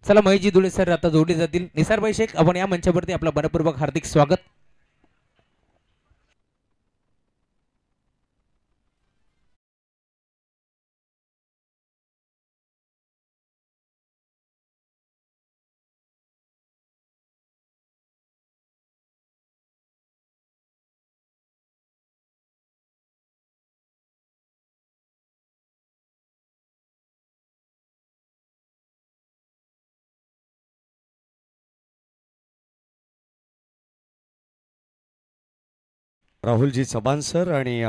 चला महेशजी धुळे सर आता जोडले जातील. निसारभाई शेख आपण या मंचावरती आपलं मनपूर्वक हार्दिक स्वागत. राहुलजी चव्हाण सर आणि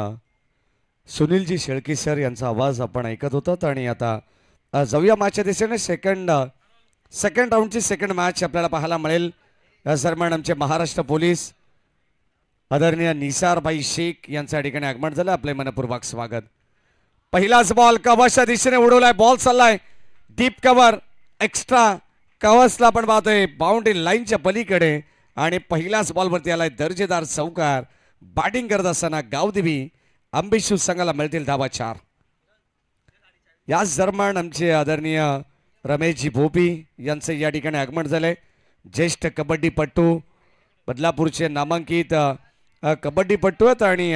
सुनीलजी शेळकी सर यांचा आवाज आपण ऐकत होतात. आणि आता जाऊया मॅचच्या दिशेने. सेकंड राऊंडची सेकंड मॅच आपल्याला पाहायला मिळेल. या दरम्यान आमचे महाराष्ट्र पोलीस आदरणीय निसारभाई शेख यांच्या ठिकाणी आगमन झालं. आपले मनपूर्वक स्वागत. पहिलाच बॉल कव्हर्सच्या दिशेने उडवलाय. बॉल चाललाय डीप कव्हर एक्स्ट्रा कव्हर्सला आपण पाहतोय बाउंड्री लाईनच्या पलीकडे. आणि पहिल्याच बॉलवरती आलाय दर्जेदार चौकार. बॅटिंग करत असताना गावदेवी अंबिशू संघाला मिळतील धावा 4. याच दरम्यान आमचे आदरणीय रमेशजी भोपी यांचे या ठिकाणी आगमन झाले. ज्येष्ठ कबड्डीपटू बदलापूरचे नामांकित कबड्डीपटू आहेत. आणि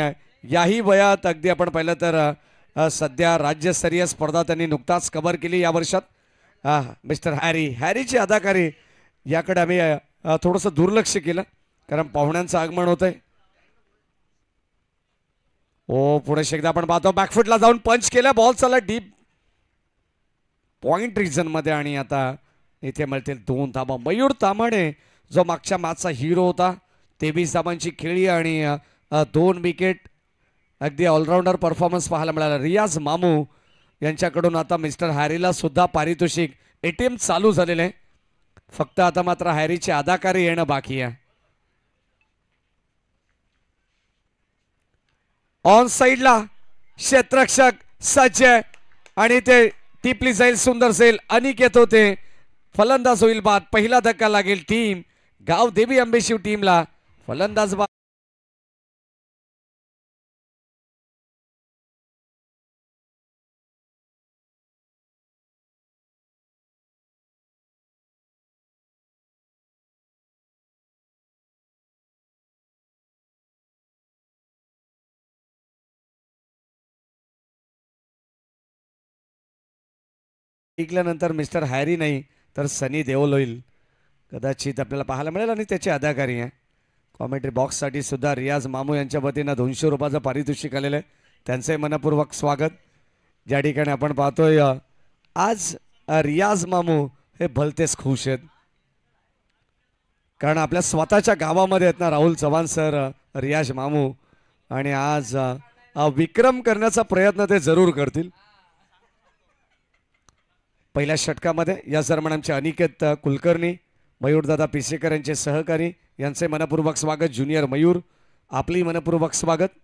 याही वयात अगदी आपण पाहिलं तर सध्या राज्यस्तरीय स्पर्धा त्यांनी नुकताच कव्हर केली या वर्षात. मिस्टर हॅरीची अदाकारी याकडे आम्ही थोडंसं दुर्लक्ष केलं कारण पाहुण्यांचं आगमन होतंय. पुढे एकदा आपण पाहतो बॅकफुटला जाऊन पंच केलं. बॉल चालला डीप पॉइंट रिजन मध्ये. आणि आता इथे मिळतील 2 धाबा. मयूर तामाणे जो मागच्या मॅचचा हिरो होता 23 धाबांची खेळी आणि 2 विकेट अगदी ऑलराऊंडर परफॉर्मन्स पाहायला मिळाला. रियाज मामू यांच्याकडून आता मिस्टर हॅरीला सुद्धा पारितोषिक एटीएम चालू झालेले आहे. फक्त आता मात्र हॅरीची अदाकारी येणं बाकी आहे. ऑन साइडला क्षेत्ररक्षक सज्ज आणि ते टिपली जाईल. सुंदर सेल अनिकेत होते. फलंदाज होईल बाद. पहिला धक्का लागेल टीम गावदेवी अंबेशिव टीमला. फलंदाज बाद. ऐकल्यानंतर मिस्टर हॅरी नाही तर सनी देओल होईल कदाचित आपल्याला पाहायला मिळेल. आणि त्याची अदाकारी आहे. कॉमेंट्री बॉक्ससाठी सुद्धा रियाज मामू यांच्या वतीनं 200 रुपयाचं पारितोषिक आलेलं आहे. त्यांचे मनपूर्वक स्वागत. ज्या ठिकाणी आपण पाहतोय आज रियाज मामू हे भलतेच खुश आहेत कारण आपल्या स्वतःच्या गावामध्ये आहेत ना राहुल चव्हाण सर रियाज मामू. आणि आज विक्रम करण्याचा प्रयत्न ते जरूर करतील. पहिल्या षटकामध्ये या दरम्यान आमचे अनिकेत कुलकर्णी मयूरदादा पिसेकर यांचे सहकारी यांचे मनपूर्वक स्वागत. ज्युनियर मयूर आपली मनपूर्वक स्वागत.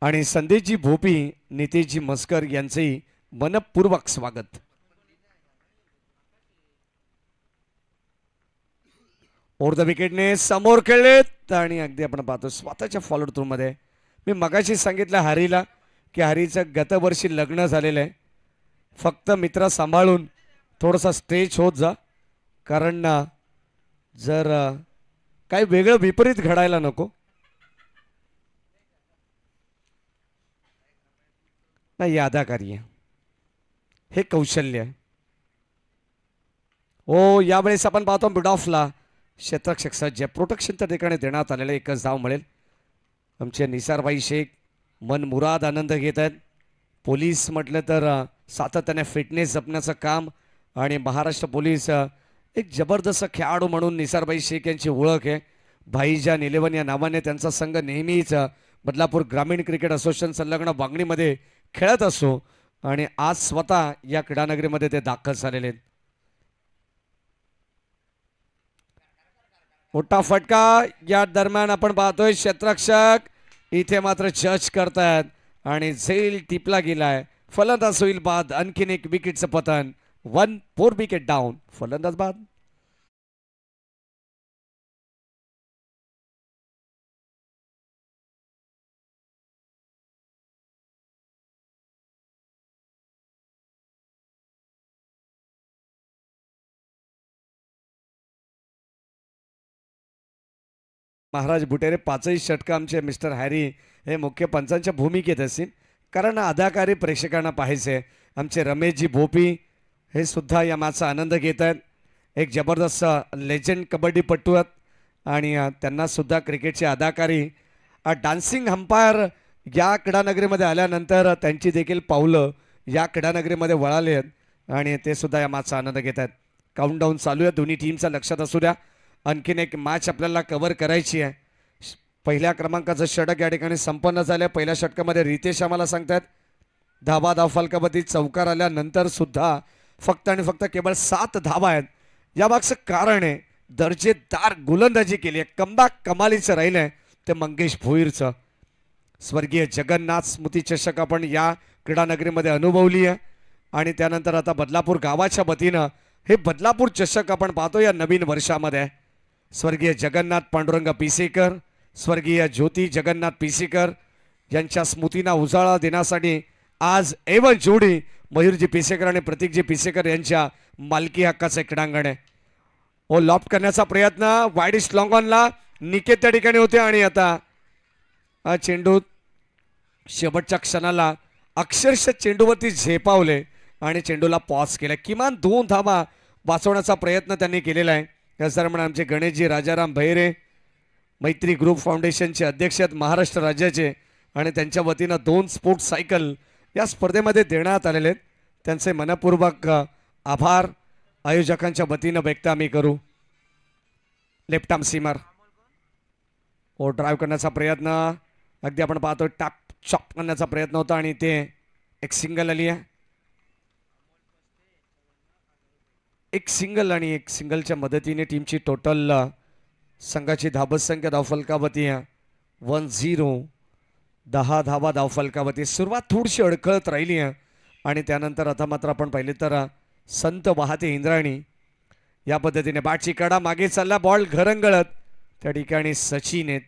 आणि संदेशजी भोपी नितेशजी मस्कर यांचेही मनपूर्वक स्वागत. ओव्हर द विकेटने समोर खेळलेत. आणि अगदी आपण पाहतो स्वतःच्या फॉलो थ्रू मध्ये. मी मगाशी सांगितलं हॅरीला की हॅरीचं गतवर्षी लग्न झालेलं आहे. फक्त मित्र सांभाळून थोडासा स्ट्रेच होत जा कारण जर काही वेगळं विपरीत घडायला नको. नाही अदाकारी आहे हे कौशल्य आहे. यावेळेस आपण पाहतो मिड ऑफला क्षेत्ररक्षक सज्ज. प्रोटेक्शन त्या ठिकाणी देण्यात आलेलं. एकच धाव मिळेल. आमचे निसारभाई शेख मनमुराद आनंद घेत आहेत. पोलीस म्हटलं तर सातत्याने फिटनेस जपण्याचं काम. आणि महाराष्ट्र पोलीस एक जबरदस्त खेळाडू म्हणून निसारभाई शेख यांची ओळख आहे. भाईजान 11 या नावाने त्यांचा संघ नेहमीच बदलापूर ग्रामीण क्रिकेट असोसिएशन संलग्न वांगणीमध्ये खेळत असो. आणि आज स्वतः या क्रीडानगरीमध्ये ते दाखल झालेले आहेत. मोठा फटका या दरम्यान आपण पाहतोय क्षेत्ररक्षक इथे मात्र जज करतायत आणि झेल टिपला गेलाय. फलंदाज होईल बाद. आणखीन एक विकेटचं पतन. 4 विकेट डाऊन. फलंदाज बाद. महाराज बुटेरे पाचही षटकं आमचे मिस्टर हॅरी हे मुख्य पंचांच्या भूमिकेत असतील, कारण अदाकारी प्रेक्षकांना पाहायचे. आमचे रमेशजी भोपी हे सुद्धा या मॅचचा आनंद घेत आहेत. एक जबरदस्त लेजंड कबड्डीपटू आहेत आणि त्यांना सुद्धा क्रिकेटची अदाकारी डान्सिंग अंपायर या क्रीडानगरीमध्ये आल्यानंतर त्यांची देखील पावलं या क्रीडानगरीमध्ये वळाले आहेत आणि ते सुद्धा या मॅचचा आनंद घेत आहेत. काउंटडाऊन चालू आहे, दोन्ही टीमचा लक्षात असू द्या. आणखीन एक मॅच आपल्याला कव्हर करायची आहे. पहिल्या क्रमांकाचं षटक या ठिकाणी संपन्न झालं. पहिल्या षटकामध्ये रितेश आम्हाला सांगतात धाव फलकावरती चौकार आल्यानंतर सुद्धा फक्त आणि फक्त केवळ 7 धावा आहेत. यामागचं कारण आहे दर्जेदार गोलंदाजी केली आहे. कमबॅक कमालीचं राहिलं आहे ते मंगेश भोईरचं. स्वर्गीय जगन्नाथ स्मृती चषक आपण या क्रीडानगरीमध्ये अनुभवली आहे आणि त्यानंतर आता बदलापूर गावाच्या वतीनं हे बदलापूर चषक आपण पाहतो या नवीन वर्षामध्ये. स्वर्गीय जगन्नाथ पांडुरंग पिसेकर, स्वर्गीय ज्योती जगन्नाथ पिसेकर यांच्या स्मृतींना उजाळा देण्यासाठी आज एवन जोडी मयूरजी पिसेकर आणि प्रतीकजी पिसेकर यांच्या मालकी हक्काचे क्रीडांगण आहे. ओ लॉफ्ट करण्याचा प्रयत्न वाईडिश लॉंग ऑनला निकेत त्या ठिकाणी होते आणि आता चेंडू शेवटच्या क्षणाला अक्षरशः चेंडूवरती झेपावले आणि चेंडूला पॉज केला. किमान 2 धावा वाचवण्याचा प्रयत्न त्यांनी केलेला आहे. याच दरम्यान आमचे गणेशजी राजाराम भैरे मैत्री ग्रुप फाउंडेशनचे अध्यक्ष आहेत महाराष्ट्र राज्याचे आणि त्यांच्या वतीनं 2 स्पोर्ट्स सायकल या स्पर्धेमध्ये देण्यात आलेले आहेत. त्यांचे मनपूर्वक आभार आयोजकांच्या वतीनं व्यक्त आम्ही करू. लेफ्ट आर्म सीमर ओ ड्राईव्ह करण्याचा प्रयत्न अगदी आपण पाहतो टॅप चॉप करण्याचा प्रयत्न होता आणि ते एक सिंगल आली आहे. एक सिंगल आणि एक सिंगलच्या मदतीने टीमची टोटल संघाची धावसंख्या धावफलकावरती 1-0 10 धावा धावफलकावरती. सुरुवात थोडीशी अडखळत राहिली आहे आणि त्यानंतर आता मात्र आपण पाहिले तर संत वाहते इंद्रायणी या पद्धतीने बॅटची कडा मागे चालला, बॉल घरंगळत त्या ठिकाणी सचिन आहेत.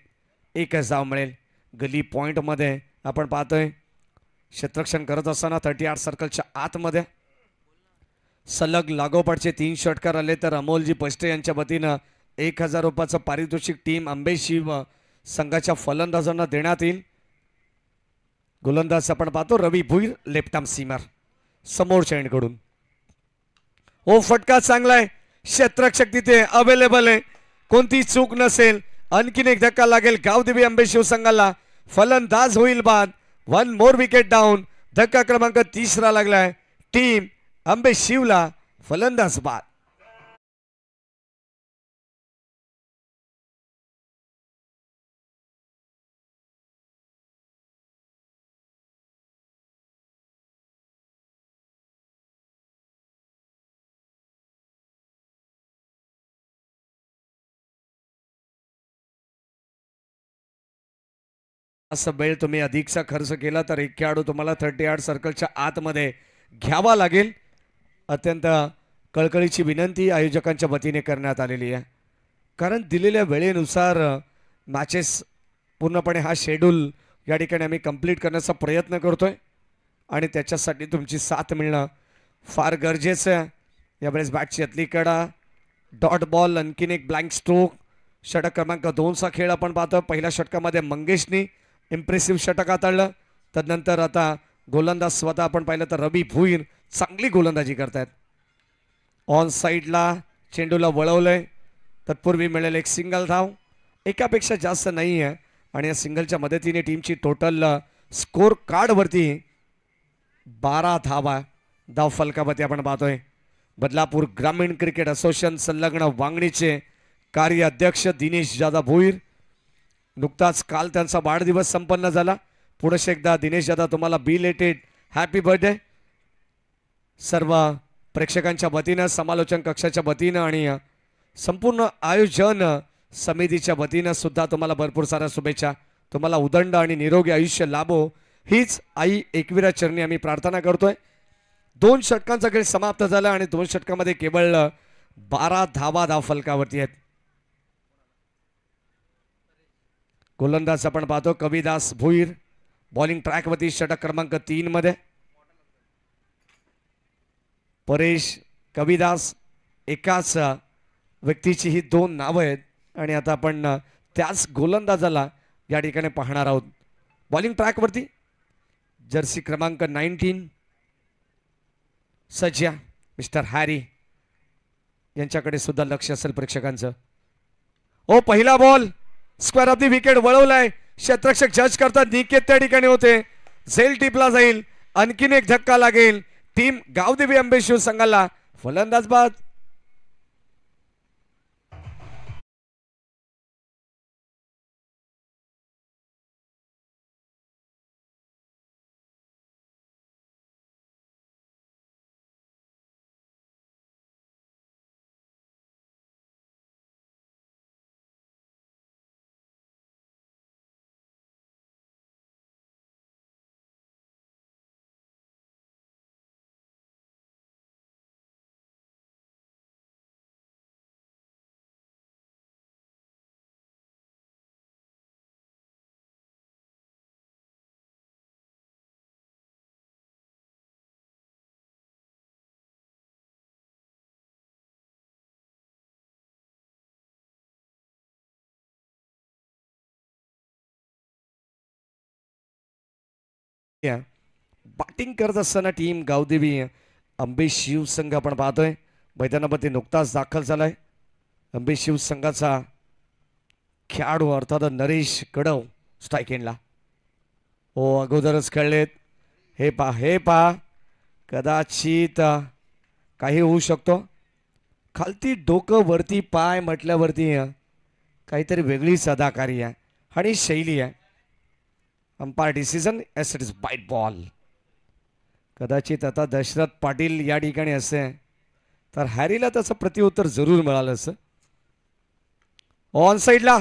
एकच धाव मिळेल. गली पॉईंटमध्ये आपण पाहतोय क्षेत्ररक्षण करत असताना 38 सर्कलच्या आतमध्ये सलग लागोपाठचे 3 षटकार आले तर अमोलजी पष्टे यांच्या वतीनं 1000 रुपयाचं पारितोषिक टीम आंबेशिव संघाच्या फलंदाजांना देण्यात येईल. गोलंदाज आपण पाहतो रवी भुईर लेफ्ट आर्म सीमर समोरच्या एंडकडून. ओ फटका चांगला आहे, क्षेत्ररक्षक तिथे अवेलेबल आहे, कोणती चूक नसेल. आणखीन एक धक्का लागेल गावदेवी आंबेशिव संघाला. फलंदाज होईल बाद. 1 मोर विकेट डाऊन. धक्का क्रमांक 3 लागलाय. टीम आंबेशिवला फलंदाज बाद. असं वेळ तुम्ही अधिकचा खर्च केला तर एक खेळाडू तुम्हाला 38 सर्कलच्या आतमध्ये घ्यावा लागेल. अत्यंत कळकळीची विनंती आयोजकांच्या वतीने करण्यात आलेली आहे. कारण दिलेल्या वेळेनुसार मॅचेस पूर्णपणे हा शेड्यूल या ठिकाणी आम्ही कंप्लीट करण्याचा प्रयत्न करतोय आणि त्याच्यासाठी तुमची साथ मिळणं फार गरजेचं आहे. यावेळेस बॅटची अतली कडा डॉट बॉल आणखीन एक ब्लँक स्ट्रोक. षटक क्रमांक 2चा खेळ आपण पाहतो. पहिल्या षटकामध्ये मंगेशनी इम्प्रेसिव्ह षटक हाताळलं. तदनंतर आता गोलंदाज स्वतः आपण पाहिलं तर रवी भुईर चांगली गोलंदाजी करतायत. ऑन साईडला चेंडूला वळवलंय. तत्पूर्वी मिळेल एक सिंगल धाव. एकापेक्षा जास्त नाही आहे आणि या सिंगलच्या मदतीने टीमची टोटल स्कोर कार्डवरती 12 धावा धाव फलकावरती आपण पाहतोय. बदलापूर ग्रामीण क्रिकेट असोसिएशन संलग्न वांगणीचे कार्य अध्यक्ष दिनेश जादा भोईर. नुकताच काल त्यांचा वाढदिवस संपन्न झाला. पुढे एकदा दिनेश दादा तुम्हाला बिलेटेड हॅपी बर्थडे. सर्व प्रेक्षकांच्या वतीनं समालोचन कक्षाच्या वतीनं आणि संपूर्ण आयोजन समितीच्या वतीनं सुद्धा तुम्हाला भरपूर साऱ्या शुभेच्छा. तुम्हाला उदंड आणि निरोगी आयुष्य लाभो हीच आई एकविरा चरणी आम्ही प्रार्थना करतोय. 2 षटकांचा खेळ समाप्त झाला आणि 2 षटकामध्ये केवळ 12 धावा धाव फलकावरती आहेत. गोलंदाज आपण पाहतो कविदास भोईर. बॉलिंग ट्रॅकवरती षटक क्रमांक 3 मध्ये परेश कविदास. एकाच व्यक्तीची ही 2 नावं आहेत आणि आता आपण त्याच गोलंदाजाला या ठिकाणी पाहणार आहोत. बॉलिंग ट्रॅकवरती जर्सी क्रमांक 19 सज्जा मिस्टर हॅरी यांच्याकडे सुद्धा लक्ष असेल प्रेक्षकांचं. ओ पहिला ball square off the wicket वळवलाय. क्षेत्ररक्षक जज करतात. निकेत त्या ठिकाणी होते. झेल टिपला जाईल. आणखीन एक धक्का लागेल. टीम गावदेवी अंबे शिवसंघाला फलंदाज बाद. बॅटिंग करत असताना टीम गावदेवी अंबे शिवसंघ आपण पाहतोय. मैदानामध्ये नुकताच दाखल झालाय अंबे शिवसंघाचा खेळाडू अर्थात नरेश कडव स्ट्राईक एंडला. ओ अगोदरच खेळलेत. हे पहा कदाचित काही होऊ शकतो. खालती डोकं वरती पाय म्हटल्यावरती काहीतरी वेगळीच अदाकारी आहे आणि शैली आहे. Umpire decision as it is wide ball. कदाचित आता दशरथ पाटील या ठिकाणी असे तर हॅरीला त्याचं प्रत्युत्तर जरूर मिळालं असं. ऑन साईडला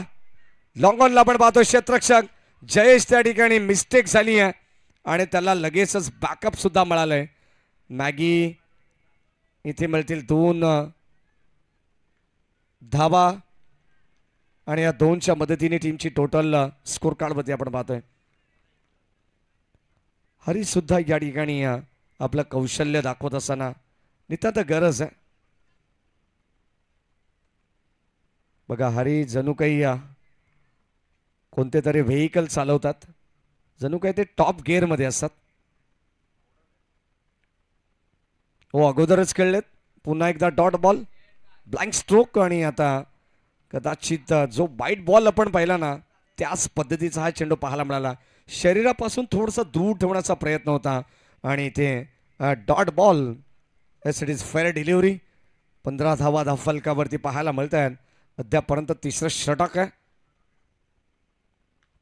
लॉंग ऑनला आपण पाहतो क्षेत्ररक्षक जयेश त्या ठिकाणी मिस्टेक झाली आहे आणि त्याला लगेचच बॅकअप सुद्धा मिळालंय. मॅगी इथे मिळतील 2 धावा आणि या 2च्या मदतीने टीमची टोटल स्कोर कार्डमध्ये आपण पाहतोय. हरी सुद्धा या ठिकाणी आपलं कौशल्य दाखवत असताना नितांत गरज आहे. बघा हरी जणू काही कोणते तरी व्हेकल चालवतात. जणू काही ते टॉप गिअरमध्ये असतात. हो अगोदरच खेळलेत. पुन्हा एकदा डॉट बॉल ब्लँक स्ट्रोक आणि आता कदाचित जो बाईट बॉल आपण पाहिला ना त्याच पद्धतीचा हा चेंडू पाहायला मिळाला. शरीरापासून थोडंसं दूर ठेवण्याचा प्रयत्न होता आणि ते dot ball S it is fair delivery. 15 धावा धावफलकावरती पाहायला मिळत आहेत. अद्यापर्यंत तिसरं षटक आहे.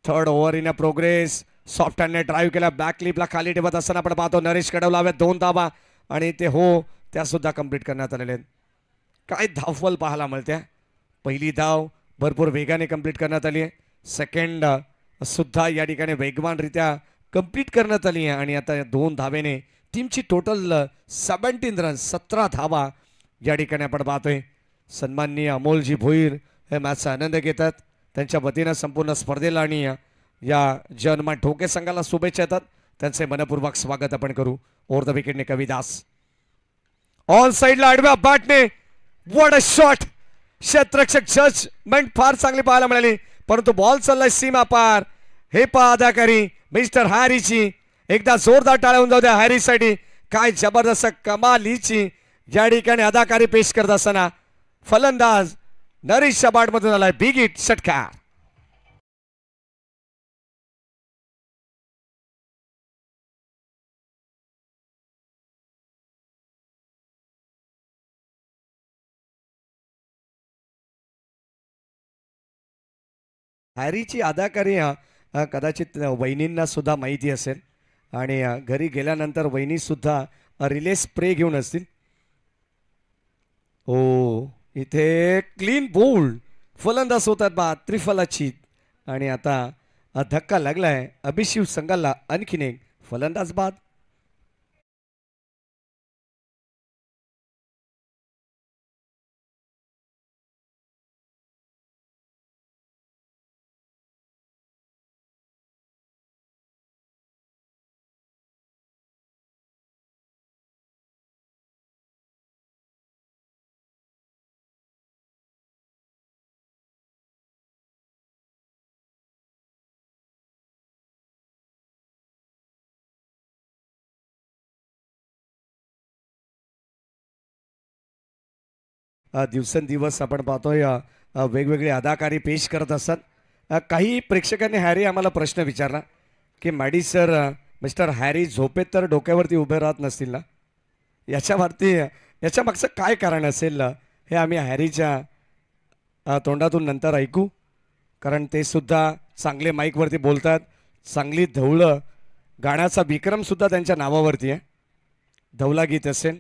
Third over in a progress. Soft हँडने ड्राईव्ह केला. बॅक क्लिपला खाली ठेवत असताना आपण पाहतो नरेश कडव लाव्यात 2 धावा आणि ते हो त्या सुद्धा कंप्लीट करण्यात आलेले आहेत. काय धावफल पाहायला मिळते. पहिली धाव भरपूर वेगाने कंप्लीट करण्यात आली आहे. सेकंड सुद्धा या ठिकाणी वेगवानरित्या कंप्लीट करण्यात आली आहे आणि आता 2 धावेने टीमची टोटल 17 रन 17 धावा या ठिकाणी आपण पाहतोय. सन्माननीय अमोलजी भोईर हे मॅचचा आनंद घेतात. त्यांच्या वतीनं संपूर्ण स्पर्धेला आणि या जनमान ठोके संघाला शुभेच्छा येतात. त्यांचे मनपूर्वक स्वागत आपण करू. ओव्हर द विकेटने कविदास ऑन साईडला आडव्या बॅटने व्हाट अ शॉट. क्षेत्ररक्षक जजमेंट फार चांगली पाहायला मिळाली परंतु बॉल चाललाय सीमा पार. हे पहा अदाकारी मिस्टर हॅरीची. एकदा जोरदार टाळ्या होऊन जाऊ द्या हॅरीसाठी. काय जबरदस्त कमालीची या ठिकाणी अदाकारी पेश करत असताना फलंदाज नरेश शबाडमधून आलाय बिग हिट षटकार. हॅरीची अदाकारी कदाचित वहिनींना सुद्धा माहिती असेल आणि घरी गेल्यानंतर वहिनी सुद्धा रिले स्प्रे घेऊन असतील. हो इथे क्लीन बोल्ड फलंदाज होतात बा त्रिफलाची आणि आता धक्का लागलाय अभिशिव संघाला. आणखीन एक फलंदाज बाद. दिवसेंदिवस आपण पाहतोय वेगवेगळी अदाकारी पेश करत असतात. काही प्रेक्षकांनी हॅरी आम्हाला प्रश्न विचारला की मॅडी सर मिस्टर हॅरी झोपेत तर डोक्यावरती उभे राहत नसतील ना, याच्या मागचं काय कारण असेल हे आम्ही हॅरीच्या तोंडातून नंतर ऐकू, कारण ते सुद्धा चांगले माईकवरती बोलतात. चांगली धवळं गाण्याचा विक्रमसुद्धा त्यांच्या नावावरती आहे. धवला गीत असेल.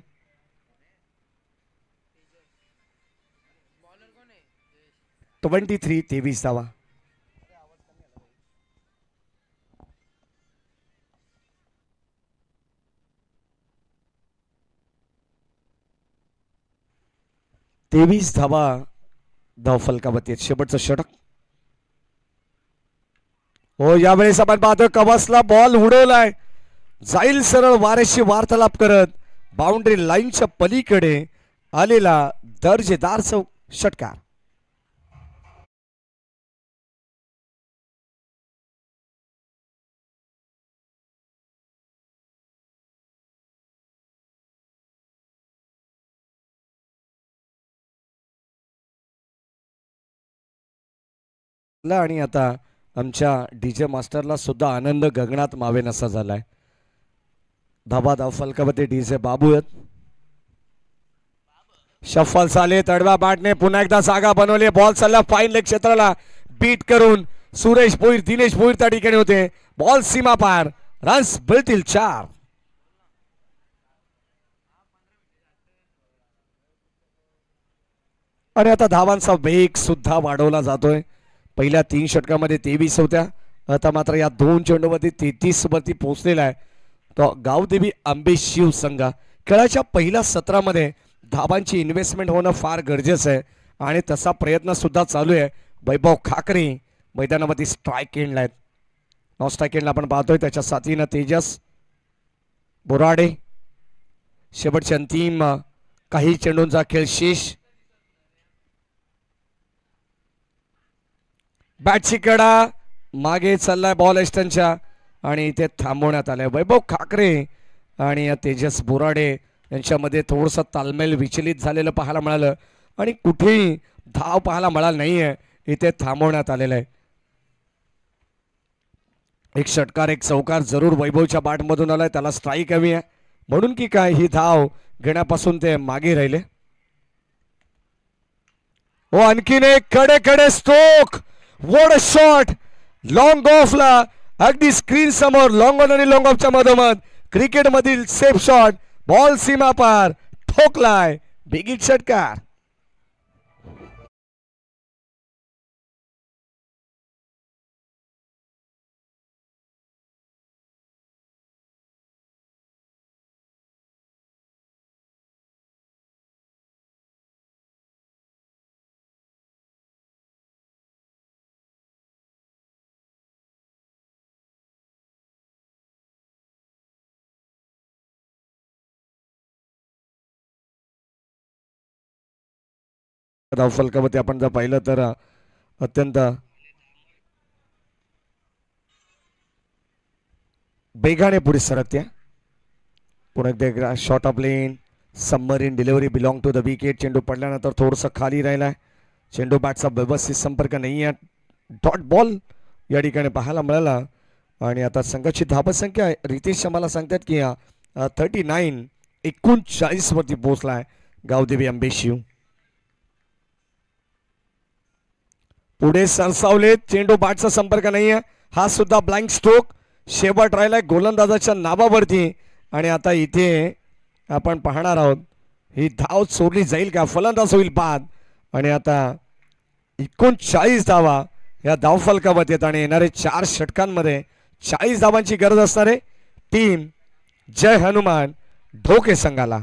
तो 23 धावा. तेवीस धावा धावफलकावरती आहेत. शेवटचं षटक. हो, यावेळेस आपण पाहतोय कवसला बॉल उडवलाय, जाईल सरळ वारेशी वार्तालाप करत बाउंड्री लाईनच्या पलीकडे आलेला दर्जेदार षटकार. आणि आता आमच्या डीजे मास्टरला सुद्धा आनंद गगनात मावेन असा झालाय. धाबा धावफलकावरती डीजे बाबू आहेत. शफल चाले, तडवा बाटने पुन्हा एकदा जागा बनवली. बॉल चालला फाईन लेग क्षेत्राला बीट करून सुरेश भोईर, दिनेश भोईर त्या ठिकाणी होते. बॉल सीमा पार. रन्स मिळतील 4. आणि आता धावांचा वेग सुद्धा वाढवला जातोय. पहिल्या 3 षटकामध्ये 23 होत्या, आता मात्र या 2 चेंडूवरती 33 वरती पोहोचलेला आहे. तो गावदेवी आंबे शिव संघ. खेळाच्या पहिल्या सत्रामध्ये धाबांची इन्व्हेस्टमेंट होणं फार गरजेचं आहे आणि तसा प्रयत्न सुद्धा चालू आहे. वैभव खाकरे मैदानावरती स्ट्राईक एंडला आहेत. नॉन स्ट्राईक एंडला आपण पाहतोय त्याच्या साथीनं तेजस बोराडे. शेवटच्या अंतिम काही चेंडूंचा खेळ शेष. बॅटची कडा मागे चाललाय बॉल एस्टनच्या आणि इथे थांबवण्यात आलंय. वैभव खाकरे आणि तेजस बोराडे यांच्यामध्ये थोडंसं तालमेल विचलित झालेलं पाहायला मिळालं आणि कुठेही धाव पाहायला मिळाला नाहीये. इथे थांबवण्यात आलेलं आहे. एक षटकार एक चौकार जरूर वैभवच्या बॅटमधून आलाय, त्याला स्ट्राईक हवी आहे म्हणून की काय ही धाव घेण्यापासून ते मागे राहिले. हो, आणखीन एक कडे stroke. What a shot. Long ऑफला अगदी स्क्रीन समोर लॉंग ऑन आणि लॉंग ऑफच्या मधोमध क्रिकेट मधील सेफ शॉट. बॉल सीमा पार ठोकलाय. बिगिट षटकार. धावफलकावरती आपण जर पाहिलं तर अत्यंत बेगाने पुढे सरकते. पुन्हा एकदा short of length submarine delivery belong to the wicket. चेंडू पडल्यानंतर थोडंसं खाली राहिलाय. चेंडू बॅटचा व्यवस्थित संपर्क नाही आहे. डॉट बॉल या ठिकाणी पाहायला मिळाला आणि आता संघाची धावसंख्या रितेश आम्हाला सांगतात की 39 वरती पोहोचलाय गावदेवी आंबे शिव. पुढे सरसावले. चेंडू बॅटचा संपर्क नाहीये. हा सुद्धा ब्लँक स्ट्रोक. शेवट राहिलाय गोलंदाजाच्या नावावरती आणि आता इथे आपण पाहणार आहोत ही धाव सोडली जाईल का, फलंदाज होईल बाद. आणि आता 39 धावा या धावफलकावरती आहेत आणि येणारे 4 षटकांमध्ये 40 धावांची गरज असणार आहे टीम जय हनुमान ढोके संघाला.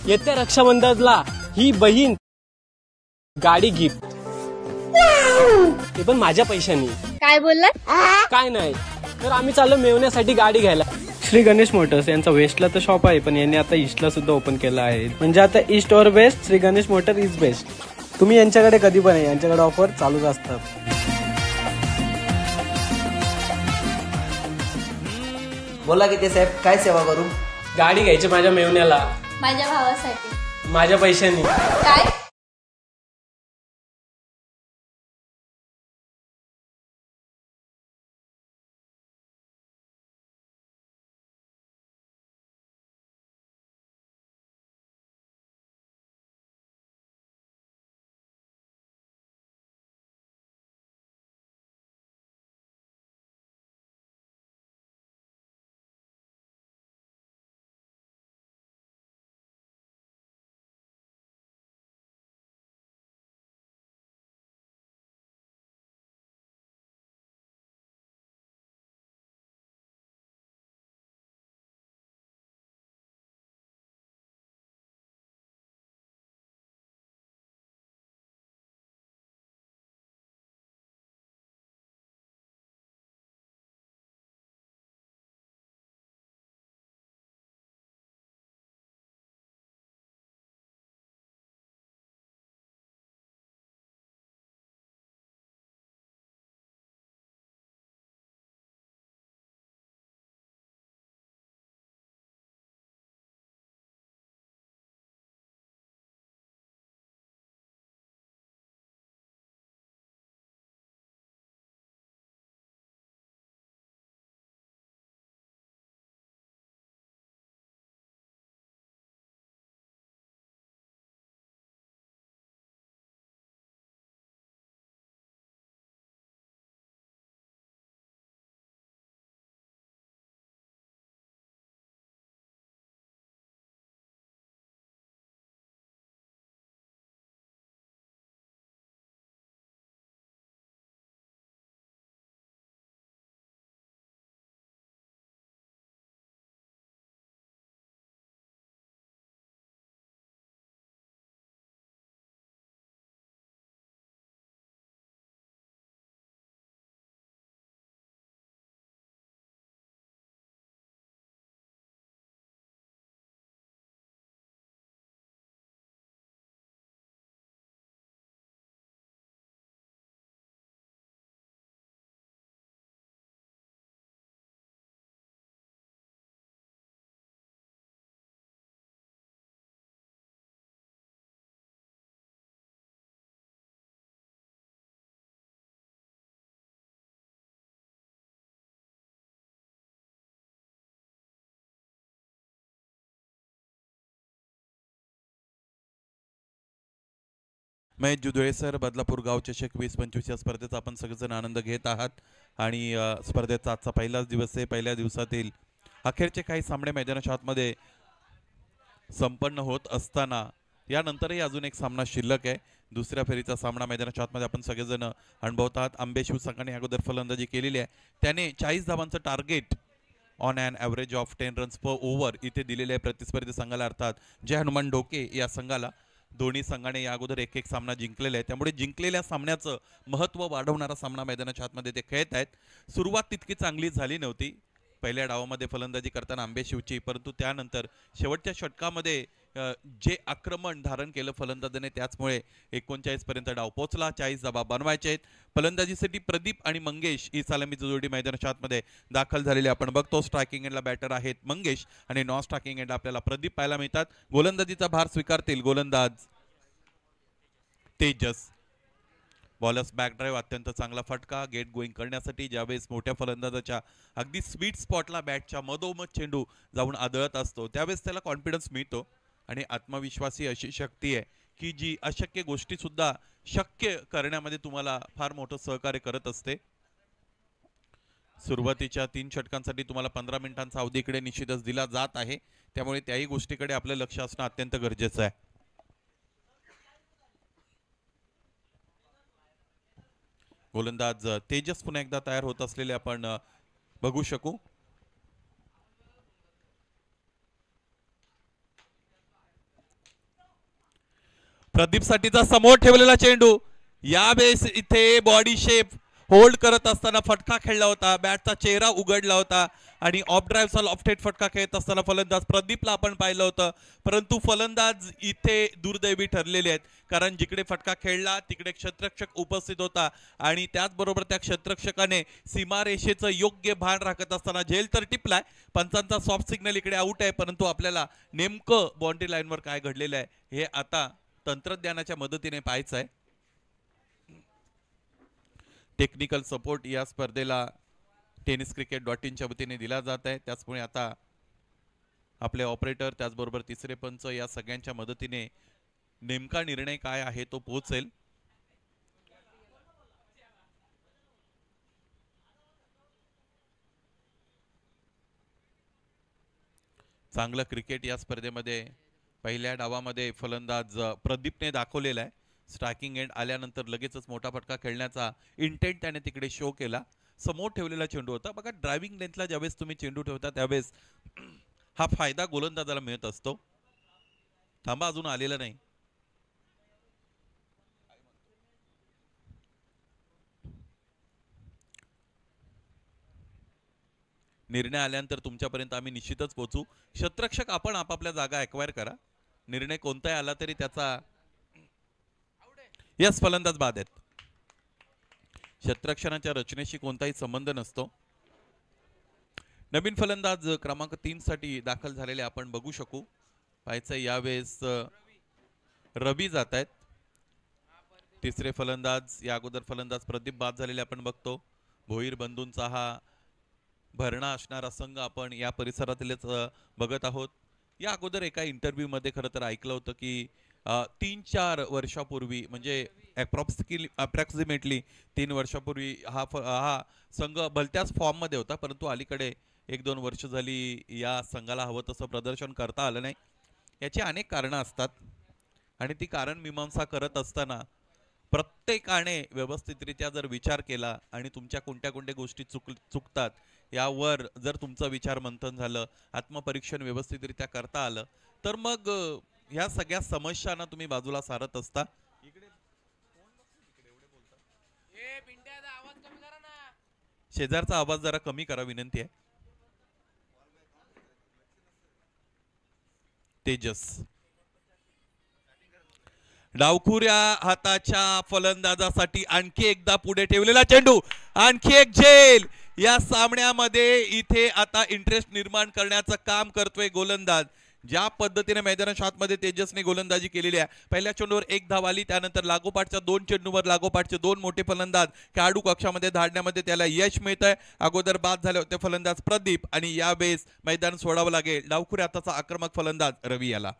येत्या रक्षाबंधनला ही बहीण गाडी गिफ्ट. ते पण माझ्या पैशानी. काय बोललात? काय नाही, तर आम्ही चाललो मेवण्यासाठी गाडी घ्यायला. श्री गणेश मोटर्स यांचा वेस्टला तर शॉप आहे, पण यांनी आता ईस्टला सुद्धा ओपन केलं आहे. म्हणजे आता ईस्ट और best, Shri Ganesh motor is best. तुम्ही यांच्याकडे कधी पण आहे, यांच्याकडे ऑफर चालूच असतात. बोला की ते साहेब, काय सेवा करू? गाडी घ्यायची माझ्या मेवण्याला, माझ्या भावासाठी. माझ्या पैशानी. काय? महेश जुदळे सर, बदलापूर गाव चषक 2025 या स्पर्धेचा आपण सगळेजण आनंद घेत आहात. आणि स्पर्धेचा आजचा पहिलाच दिवस आहे. पहिल्या दिवसातील अखेरचे काही सामने मैदानाच्या आतमध्ये संपन्न होत असताना यानंतरही अजून एक सामना शिल्लक आहे. दुसऱ्या फेरीचा सामना मैदानाच्या आतमध्ये आपण सगळेजण अनुभवतात. आंबे शिवसंघाने अगोदर फलंदाजी केलेली आहे. त्याने 40 धावांचं target on an average of 10 runs per over इथे दिलेले आहे प्रतिस्पर्धी संघाला, अर्थात जय हनुमान ढोके या संघाला. दोन्ही संघाने या अगोदर एक एक सामना जिंकलेला आहे, त्यामुळे जिंकलेल्या सामन्याचं महत्त्व वाढवणारा सामना मैदानाच्या आतमध्ये ते खेळत आहेत. सुरुवात तितकी चांगली झाली नव्हती पहिल्या डावामध्ये फलंदाजी करताना आंबे शिवची, परंतु त्यानंतर शेवटच्या षटकामध्ये जे आक्रमण धारण केलं फलंदाजाने त्याचमुळे 39 पर्यंत डाव पोहोचला. 40 धावा बनवायचे आहेत. फलंदाजीसाठी प्रदीप आणि मंगेश ही सलामीची जोडी मैदानाच्या आतमध्ये दाखल झालेली आपण बघतो. स्ट्रायकिंग एंडला बॅटर आहेत मंगेश आणि नॉन स्ट्रायकिंग एंडला आपल्याला प्रदीप पाहायला मिळतात. गोलंदाजीचा भार स्वीकारतील गोलंदाज तेजस. बॉलर्स बॅक ड्राईव्ह अत्यंत चांगला फटका गेट गोईंग करण्यासाठी ज्यावेळेस मोठ्या फलंदाजाच्या अगदी स्वीट स्पॉटला बॅटच्या मधोमध चेंडू जाऊन आदळत असतो त्यावेळेस त्याला कॉन्फिडन्स मिळतो आणि आत्मविश्वासी अशी शक्ती आहे की जी अशक्य गोष्टी सुद्धा शक्य करण्यामध्ये तुम्हाला फार मोठं सहकार्य करत असते. सुरुवातीच्या 3 षटकांसाठी तुम्हाला 15 मिनिटांचा अवधी इकडे निश्चितच दिला जात आहे, त्यामुळे त्याही गोष्टीकडे आपलं लक्ष असणं अत्यंत गरजेचं आहे. गोलंदाज तेजस पुन्हा एकदा तयार होत असलेले आपण बघू शकू. प्रदीप साठीचा समोर ठेवलेला चेंडू यावेळेस इथे बॉडी शेप होल्ड करत असताना फटका खेळला होता, बॅटचा चेहरा उघडला होता आणि ऑफ ड्राईव्हचा लॉफ्टेड फटका खेळत असताना फलंदाज प्रदीपला आपण पाहिलं होतं, परंतु फलंदाज इथे दुर्दैवी ठरलेले आहेत, कारण जिकडे फटका खेळला तिकडे क्षेत्ररक्षक उपस्थित होता आणि त्याचबरोबर त्या क्षेत्ररक्षकाने सीमारेषेचं योग्य भान राखत असताना झेल तर टिपलाय, पंचांचा सॉफ्ट सिग्नल इकडे आउट आहे, परंतु आपल्याला नेमकं बाउंड्री लाईनवर काय घडलेलं आहे हे आता तंत्रज्ञानाच्या मदतीने पाहायचं आहे. टेक्निकल सपोर्ट या स्पर्धेला tenniscricket.in च्या वतीने दिला जात आहे, त्याचमुळे आता आपले ऑपरेटर त्याचबरोबर तिसरे पंच या सगळ्यांच्या मदतीने नेमका निर्णय काय आहे तो पोहोचेल. चांगलं क्रिकेट या स्पर्धेमध्ये पहिल्या डावामध्ये फलंदाज प्रदीपने दाखवलेला आहे. स्ट्रायकिंग एंड आल्यानंतर लगेचच मोठा फटका खेळण्याचा इंटेंट त्याने तिकडे शो केला. समोर ठेवलेला चेंडू होता. बघा ड्रायव्हिंग लेंथला ज्यावेळेस तुम्ही चेंडू ठेवता त्यावेळेस हा फायदा गोलंदाजाला मिळत असतो. थांबा, अजून आलेला नाही. निर्णय आल्यानंतर तुमच्यापर्यंत आम्ही निश्चितच पोहोचू. क्षेत्ररक्षक आपण आपापल्या जागा ॲक्वायर करा. निर्णय कोणताही आला तरी त्याचा यस फलंदाज बाद आहेत. क्षेत्ररक्षणाच्या रचनेशी कोणताही संबंध नसतो. नवीन फलंदाज क्रमांक 3 साठी दाखल झालेले आपण बघू शकू. पाहायचं यावेळेस रवी जात आहेत. तिसरे फलंदाज या अगोदर फलंदाज प्रदीप बाद झालेले आपण बघतो. भोईर बंधूंचा हा भरणा असणारा संघ आपण या परिसरातीलच बघत आहोत. या अगोदर एका इंटरव्ह्यू मध्ये खरं तर ऐकलं होतं की 3-4 वर्षापूर्वी म्हणजे अप्रॉक्सिमेटली 3 वर्षापूर्वी हा संघ भलत्याच फॉर्म मध्ये होता, परंतु अलीकडे 1-2 वर्ष झाली या संघाला हवं तसं प्रदर्शन करता आलं नाही. याची अनेक कारणं असतात आणि ती कारण मीमांसा करत असताना प्रत्येकाने व्यवस्थितरित्या जर विचार केला आणि तुमच्या कोणत्या कोणत्या गोष्टी चुकतात यावर जर तुमचं विचार मंथन झालं, आत्मपरीक्षण व्यवस्थितरित्या करता आलं, तर मग ह्या सगळ्या समस्यांना तुम्ही बाजूला सारत असता. शेजारचा आवाज जरा कमी करा विनंती आहे. तेजस डावखुऱ्या हाताच्या फलंदाजासाठी आणखी एकदा पुढे ठेवलेला चेंडू, आणखी एक झेल. या सामन्यामध्ये इथे आता इंटरेस्ट निर्माण करण्याचं काम करतोय गोलंदाज. ज्या पद्धतीने मैदानाच्या आतमध्ये तेजसने गोलंदाजी केलेली आहे, पहिल्या चेंडूवर 1 धाव आली, त्यानंतर लागोपाठच्या 2 चेंडूवर लागोपाठचे 2 मोठे फलंदाज खेळाडू कक्षामध्ये धाडण्यामध्ये त्याला यश मिळतंय. अगोदर बाद झाले होते फलंदाज प्रदीप आणि यावेळेस मैदान सोडावं लागेल डावखुऱ्या हाताचा आक्रमक फलंदाज रवी याला.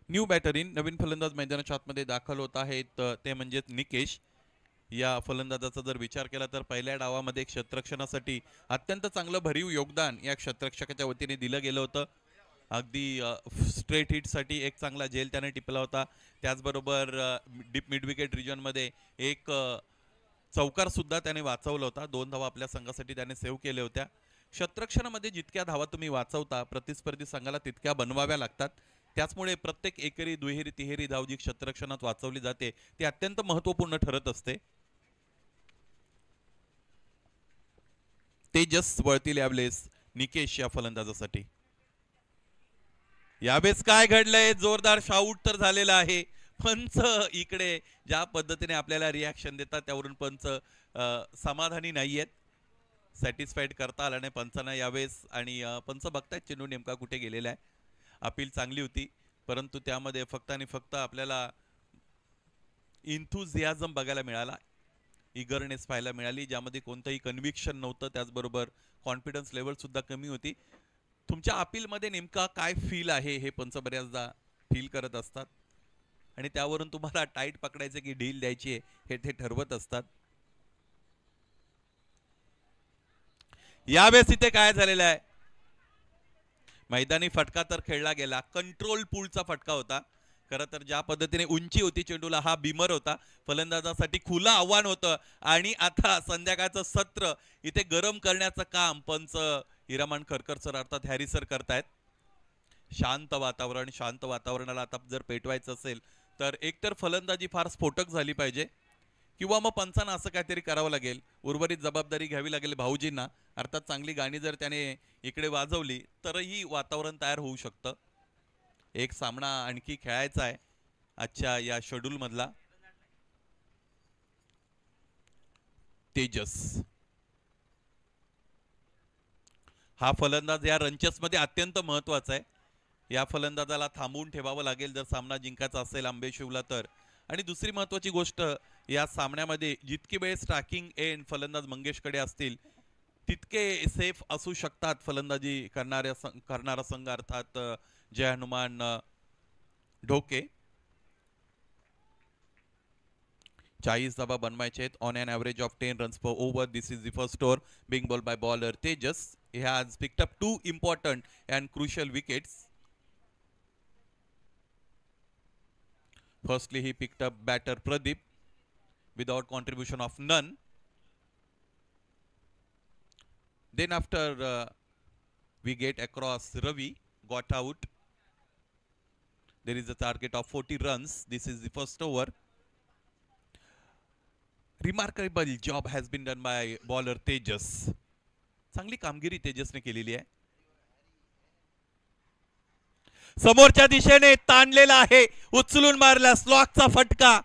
न्यू बॅटर इन नवीन फलंदाज मैदानाच्या आतमध्ये दाखल होत आहेत, ते म्हणजे निकेश. या फलंदाजाचा जर विचार केला तर पहिल्या डावामध्ये क्षेत्ररक्षणासाठी अत्यंत चांगलं भरीव योगदान या क्षेत्ररक्षकाच्या वतीने दिलं गेलं होतं. अगदी स्ट्रेट हिटसाठी एक चांगला झेल त्याने टिपला होता. त्याचबरोबर डीप मिड विकेट रिजनमध्ये एक चौकार सुद्धा त्याने वाचवला होता. 2 धावा आपल्या संघासाठी त्याने सेव्ह केल्या होत्या. क्षेत्ररक्षणामध्ये जितक्या धावा तुम्ही वाचवता प्रतिस्पर्धी संघाला तितक्या बनवाव्या लागतात. त्याचमुळे प्रत्येक एकेरी, दुहेरी, तिहेरी धाव जी क्षेत्ररक्षणात वाचवली जाते ती अत्यंत महत्त्वपूर्ण ठरत असते. तेजस वळतील यावेळेस निकेश या फलंदाजासाठी. यावेळेस काय घडलंय, जोरदार शाऊट तर झालेला आहे. पंच इकडे ज्या पद्धतीने आपल्याला रिॲक्शन देतात त्यावरून पंच समाधानी नाहीयेत. सॅटिस्फाईड करता आला नाही पंचांना यावेळेस आणि पंच बघतायत चेंडू नेमका कुठे गेलेला आहे. अपील चांगली होती, परंतु त्यामध्ये फक्त आणि फक्त आपल्याला इंथुझियाझम बघायला मिळाला, इगरनेस पाहायला मिळाली, ज्यामध्ये कोणतंही कन्व्हिक्शन नव्हतं. त्याचबरोबर कॉन्फिडन्स लेवल सुद्धा कमी होती. तुमच्या अपीलमध्ये नेमका काय फील आहे हे पंच बऱ्याचदा फील करत असतात आणि त्यावरून तुम्हाला टाईट पकडायचे की ढील द्यायची हे ते ठरवत असतात. यावेळेस इथे काय झालेलं आहे, मैदानी फटका तर खेळला गेला, कंट्रोल पूलचा फटका होता. खरं तर ज्या पद्धतीने उंची होती चेंडूला, हा बिमर होता, फलंदाजासाठी खुलं आव्हान होतं. आणि आता संध्याकाळचं सत्र इथे गरम करण्याचं काम पंच हिरामण खरकर सर अर्थात हॅरी सर करतायत. शांत वातावरण, शांत वातावरणाला आता जर पेटवायचं असेल तर एकतर फलंदाजी फार स्फोटक झाली पाहिजे किंवा मग पंचांना असं काहीतरी करावं लागेल, उर्वरित जबाबदारी घ्यावी लागेल भाऊजींना. अर्थात चांगली गाणी जर त्याने इकडे वाजवली तरही वातावरण तयार होऊ शकतं. एक सामना आणखी खेळायचा आहे आजच्या या शेड्यूल मधला. तेजस हा फलंदाज या रंचेस मध्ये अत्यंत महत्वाचा आहे. या फलंदाजाला थांबवून ठेवावं लागेल जर सामना जिंकायचा असेल आंबेशिवला तर. आणि दुसरी महत्वाची गोष्ट, या सामन्यामध्ये जितकी वेळ स्ट्रायकिंग एंड फलंदाज मंगेशकडे असतील तितके सेफ असू शकतात फलंदाजी करणारा संघ अर्थात जय हनुमान ढोके. 40 धावा बनवायचे आहेत on an average of 10 runs per over. This is the first over being bowl by bowler Tejas. He has picked up 2 important and crucial wickets. Firstly, he picked up batter Pradeep without contribution of none. Then after we get across, Ravi got out. There is a target of 40 runs. This is the first over. Remarkable job has been done by bowler Tejas. चांगली कामगिरी तेजसने केलेली आहे. समोरच्या दिशेने ताणलेला आहे, उचलून मारला, स्लॉकचा फटका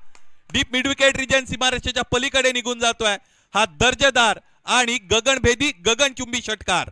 डीप मिड विकेट रिजन सीमारेषेच्या पलीकडे निघून जातोय. हा दर्जेदार आणि गगनभेदी गगनचुंबी षटकार.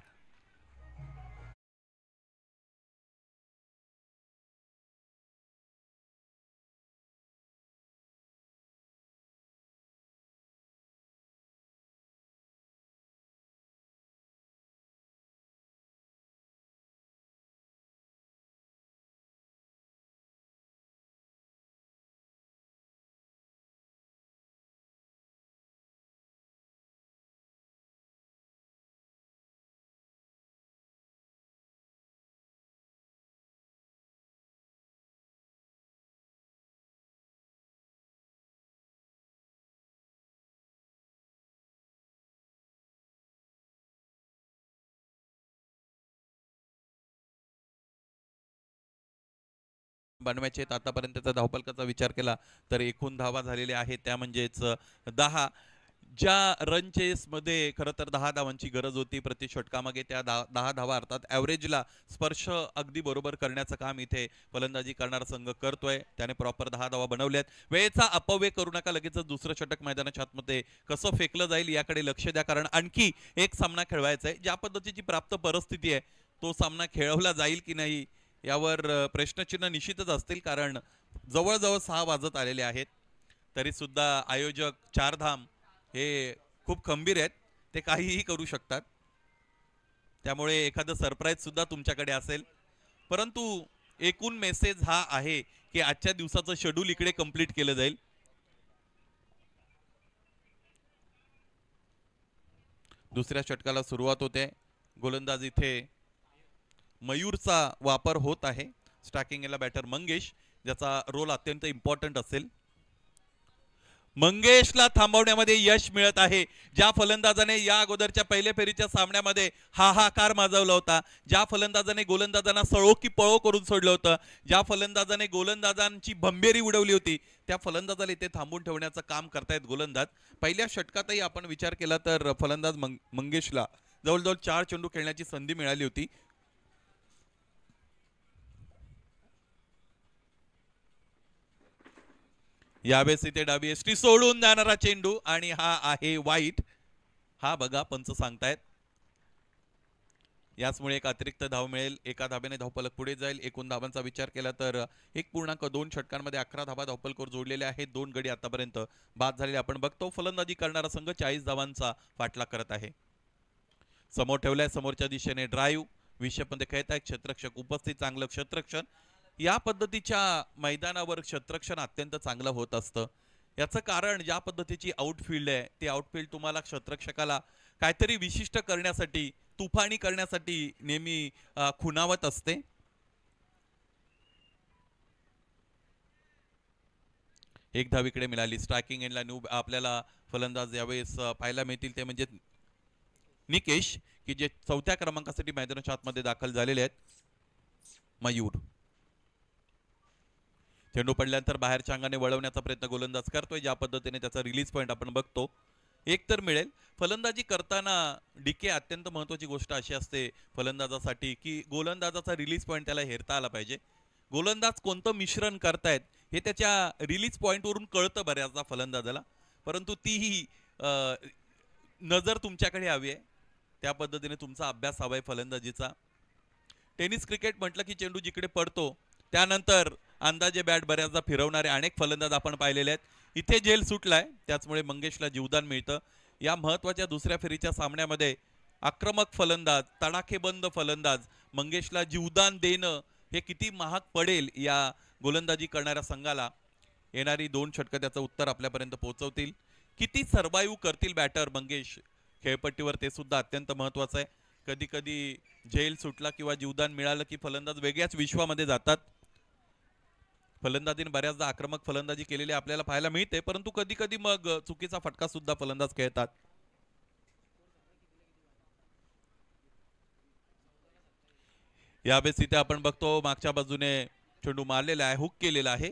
बनवायचे. आतापर्यंतचा धावफलकाचा विचार केला तर एकूण धावा झालेल्या आहेत त्या म्हणजेच 10. ज्या रन चेस मध्ये खरं तर 10 धावांची गरज होती प्रति षटकामागे, त्या 10 धावा अर्थात ॲव्हरेजला स्पर्श अगदी बरोबर करण्याचं काम इथे फलंदाजी करणारा संघ करतोय. त्याने प्रॉपर 10 धावा बनवल्यात. वेळेचा अपव्यय करू नका, लगेच दुसरं षटक मैदानाच्या आतमध्ये कसं फेकलं जाईल याकडे लक्ष द्या, कारण आणखी एक सामना खेळवायचा आहे. ज्या पद्धतीची प्राप्त परिस्थिती आहे तो सामना खेळवला जाईल की नाही यावर प्रश्नचिन्ह निश्चितच असतील, कारण जवळजवळ 6 वाजत आलेले आहेत. तरी सुद्धा आयोजक चारधाम हे खूप खंबीर आहेत, ते काहीही करू शकतात. त्यामुळे एखादं सरप्राईज सुद्धा तुमच्याकडे असेल. परंतु एकूण मेसेज हा आहे की आजच्या दिवसाचं शेड्यूल इकडे कंप्लीट केलं जाईल. दुसऱ्या षटकाला सुरुवात होते. गोलंदाज इथे मयूरचा वापर होत आहे. स्ट्रायकिंगला बॅटर मंगेश, ज्याचा रोल अत्यंत इम्पॉर्टंट असेल. मंगेशला थांबवण्यामध्ये यश मिळत आहे. ज्या फलंदाजाने या अगोदरच्या पहिल्या फेरीच्या सामन्यामध्ये हाहाकार माजवला होता, ज्या फलंदाजाने गोलंदाजांना सळो की पळो करून सोडलं होतं, ज्या फलंदाजाने गोलंदाजांची भंबेरी उडवली होती, त्या फलंदाजाला इथे थांबून ठेवण्याचं काम करतायत गोलंदाज. पहिल्या षटकातही आपण विचार केला तर फलंदाज मंगेशला जवळजवळ 4 चेंडू खेळण्याची संधी मिळाली होती. यावेळेस इथे डावी एसटी सोडून जाणारा चेंडू आणि हा आहे वाईट. हा बघा पंच सांगतायत. याचमुळे एक अतिरिक्त धाव मिळेल. एका धाब्याने धावफलक पुढे जाईल. एकूण धावांचा विचार केला तर 1.2 षटकांमध्ये 11 धावा धावफलकावर जोडलेल्या आहेत. 2 गडी आतापर्यंत बाद झालेले आपण बघतो. फलंदाजी करणारा संघ 40 धावांचा पाठलाग करत आहे. समोर ठेवलाय, समोरच्या दिशेने ड्राईव्ह, विषयपंत खेळत आहे. क्षेत्ररक्षक उपस्थित, चांगलं क्षेत्ररक्षण. या पद्धतीच्या मैदानावर क्षेत्ररक्षण अत्यंत चांगलं होत असतं. याचं कारण ज्या पद्धतीची आउटफील्ड आहे, ते आउटफील्ड तुम्हाला क्षेत्ररक्षकाला काहीतरी विशिष्ट करण्यासाठी तुफानी करण्यासाठी नेहमी खुणावत असते. एक धाव इकडे मिळाली. स्ट्रायकिंग एंडला न्यू आपल्याला फलंदाज यावेळेस पाहायला मिळतील ते म्हणजे निकेश, की जे 4थ्या क्रमांकासाठी मैदानाच्या आतमध्ये दाखल झालेले आहेत. मयूर चेंडू पडल्यानंतर बाहेरच्या अंगाने वळवण्याचा प्रयत्न गोलंदाज करतोय. ज्या पद्धतीने त्याचा रिलीज पॉईंट आपण बघतो एक तर मिळेल. फलंदाजी करताना डीके अत्यंत महत्वाची गोष्ट अशी असते फलंदाजासाठी की गोलंदाजाचा रिलीज पॉईंट त्याला हेरता आला पाहिजे. गोलंदाज कोणतं मिश्रण करतायत हे त्याच्या रिलीज पॉईंटवरून कळतं बऱ्याचदा फलंदाजाला, परंतु तीही नजर तुमच्याकडे हवी आहे. त्या पद्धतीने तुमचा अभ्यास हवाय फलंदाजीचा. टेनिस क्रिकेट म्हटलं की चेंडू जिकडे पडतो त्यानंतर अंदाजे बॅट बऱ्याचदा फिरवणारे अनेक फलंदाज आपण पाहिलेले आहेत. इथे झेल सुटलाय, त्याचमुळे मंगेशला जीवदान मिळतं. या महत्वाच्या दुसऱ्या फेरीच्या सामन्यामध्ये आक्रमक फलंदाज, तडाखेबंद फलंदाज मंगेशला जीवदान देणं हे किती महाग पडेल या गोलंदाजी करणाऱ्या संघाला. येणारी 2 षटकं त्याचं उत्तर आपल्यापर्यंत पोहोचवतील. किती सर्वाईव्ह करतील बॅटर मंगेश खेळपट्टीवर ते सुद्धा अत्यंत महत्वाचं आहे. कधी कधी झेल सुटला किंवा जीवदान मिळालं की फलंदाज वेगळ्याच विश्वामध्ये जातात. फलंदाजीने बऱ्याचदा आक्रमक फलंदाजी केलेली आपल्याला पाहायला मिळते, परंतु कधी कधी मग चुकीचा फटका सुद्धा फलंदाज खेळतात. यावेळेस इथे आपण बघतो मागच्या बाजूने चेंडू मारलेला आहे, हुक केलेला आहे.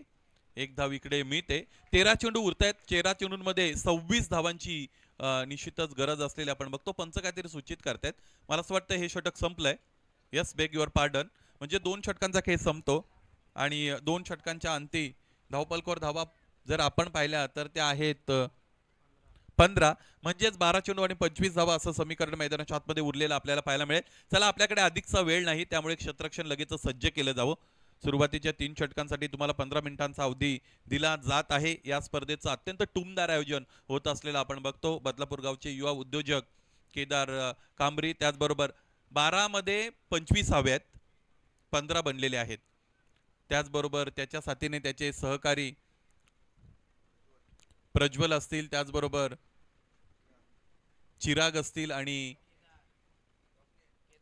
एक धाव इकडे मिळते. 13 चेंडू उरतायत. 13 चेंडूंमध्ये 26 धावांची निश्चितच गरज असलेली आपण बघतो. पंच काहीतरी सूचित करतायत. मला असं वाटतं हे षटक संपलंय. Yes, beg your pardon. म्हणजे 2 षटकांचा खेळ संपतो आणि 2 षटकांच्या अंती धावपलकावर धावा जर आपण पाहिल्या तर त्या आहेत 15, म्हणजेच 12 चेंडू आणि 25 धावा असं समीकरण मैदानाच्या आतमध्ये उरलेलं आपल्याला पाहायला मिळेल. चला, आपल्याकडे अधिकचा वेळ नाही, त्यामुळे क्षेत्ररक्षण लगेच सज्ज केलं जावं. सुरुवातीच्या 3 षटकांसाठी तुम्हाला 15 मिनिटांचा अवधी दिला जात आहे. या स्पर्धेचं अत्यंत टुमदार आयोजन होत असलेलं आपण बघतो. बदलापूर गावचे युवा उद्योजक केदार कांबरी, त्याचबरोबर 12 मध्ये 25 हवे आहेत, 15 बनलेले आहेत. त्याचबरोबर त्याच्या साथीने त्याचे सहकारी प्रज्वल असतील, त्याचबरोबर चिराग असतील आणि